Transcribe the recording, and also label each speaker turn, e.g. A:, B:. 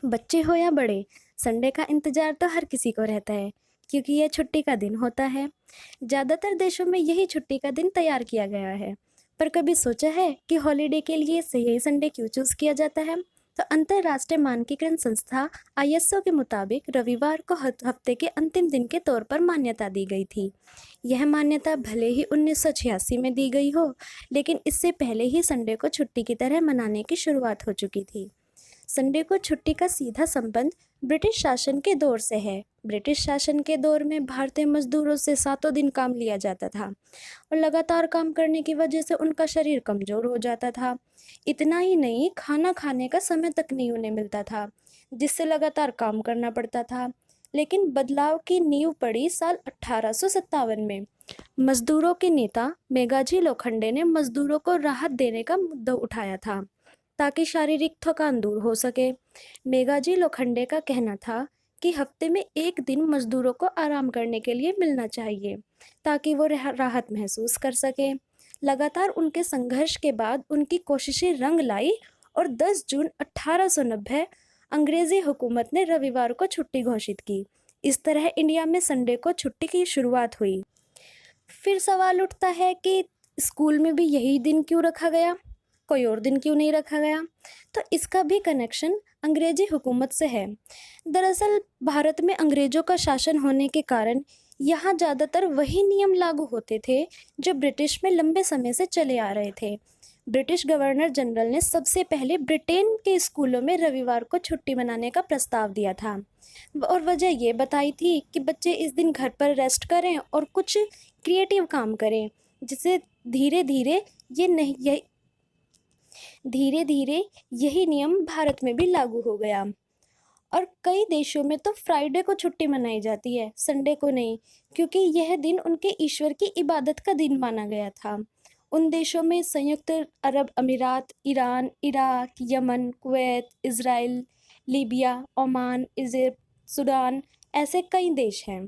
A: बच्चे हो या बड़े, संडे का इंतजार तो हर किसी को रहता है, क्योंकि यह छुट्टी का दिन होता है। ज़्यादातर देशों में यही छुट्टी का दिन तैयार किया गया है। पर कभी सोचा है कि हॉलिडे के लिए सही संडे क्यों चूज किया जाता है? तो अंतर्राष्ट्रीय मानकीकरण संस्था आईएसओ के मुताबिक रविवार को हफ्ते के अंतिम दिन के तौर पर मान्यता दी गई थी। यह मान्यता भले ही 1986 में दी गई हो, लेकिन इससे पहले ही संडे को छुट्टी की तरह मनाने की शुरुआत हो चुकी थी। संडे को छुट्टी का सीधा संबंध ब्रिटिश शासन के दौर से है। ब्रिटिश शासन के दौर में भारतीय मजदूरों से सातों दिन काम लिया जाता था और लगातार काम करने की वजह से उनका शरीर कमजोर हो जाता था। इतना ही नहीं, खाना खाने का समय तक नहीं उन्हें मिलता था, जिससे लगातार काम करना पड़ता था। लेकिन बदलाव की नींव पड़ी साल 1857 में। मजदूरों के नेता मेघाजी लोखंडे ने मजदूरों को राहत देने का मुद्दा उठाया था, ताकि शारीरिक थकान दूर हो सके। मेघाजी लोखंडे का कहना था कि हफ्ते में एक दिन मजदूरों को आराम करने के लिए मिलना चाहिए, ताकि वो राहत महसूस कर सके। लगातार उनके संघर्ष के बाद उनकी कोशिशें रंग लाई और 10 जून 1890 अंग्रेजी हुकूमत ने रविवार को छुट्टी घोषित की। इस तरह इंडिया में संडे को छुट्टी की शुरुआत हुई। फिर सवाल उठता है कि स्कूल में भी यही दिन क्यों रखा गया, कोई और दिन क्यों नहीं रखा गया? तो इसका भी कनेक्शन अंग्रेजी हुकूमत से है। दरअसल भारत में अंग्रेजों का शासन होने के कारण यहाँ ज़्यादातर वही नियम लागू होते थे जो ब्रिटिश में लंबे समय से चले आ रहे थे। ब्रिटिश गवर्नर जनरल ने सबसे पहले ब्रिटेन के स्कूलों में रविवार को छुट्टी मनाने का प्रस्ताव दिया था और वजह ये बताई थी कि बच्चे इस दिन घर पर रेस्ट करें और कुछ क्रिएटिव काम करें, जिससे धीरे धीरे ये नहीं यही धीरे धीरे यही नियम भारत में भी लागू हो गया। और कई देशों में तो फ्राइडे को छुट्टी मनाई जाती है, संडे को नहीं, क्योंकि यह दिन उनके ईश्वर की इबादत का दिन माना गया था। उन देशों में संयुक्त अरब अमीरात, Iran, Iraq, Yemen, Kuwait, Israel, Libya, Oman, Egypt, Sudan, ऐसे कई देश हैं।